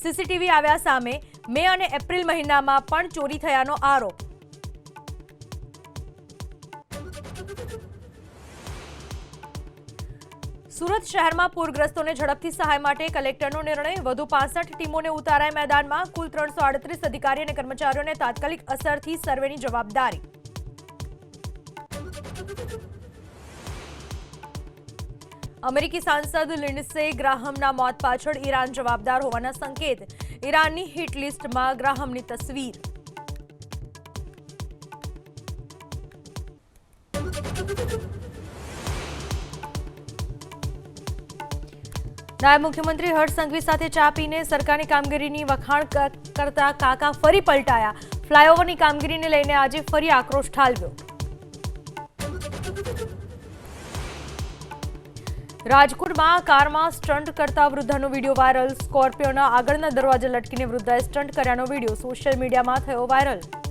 CCTV આવ્યા સામે મે અને એપ્રિલ મહિનામાં પણ ચોરી થયાનો આરોપ। સુરત શહેરમાં પૂરગ્રસ્તોને ઝડપથી સહાય માટે કલેક્ટરનો નિર્ણય। વધુ 65 ટીમોને ઉતારાય मैदाનમાં। કુલ 338 અધિકારી અને કર્મચારીઓને તાત્કાલિક અસરથી સર્વેની જવાબદારી। अमेरिकी सांसद लिंडसे ग्राहमना मौत पाछळ ईरान जवाबदार होवाना संकेत। ईराननी हिट लिस्टमां ग्राहमनी तस्वीर। नायब मुख्यमंत्री हर्ष संघवी साथे चा पीने सरकारनी कामगीरीनी वखाण करता काका फरी पलटाया। फ्लायओवरनी कामगीरीने लईने आज फरी आक्रोश ठालव्यो। રાજકોટમાં કારમાં સ્ટન્ટ કરતા વૃદ્ધાનો વિડીયો વાયરલ। સ્કોર્પિયોના આગળના દરવાજા લટકીને વૃદ્ધાએ સ્ટન્ટ કર્યાનો વિડીયો સોશિયલ મીડિયામાં થયો વાયરલ।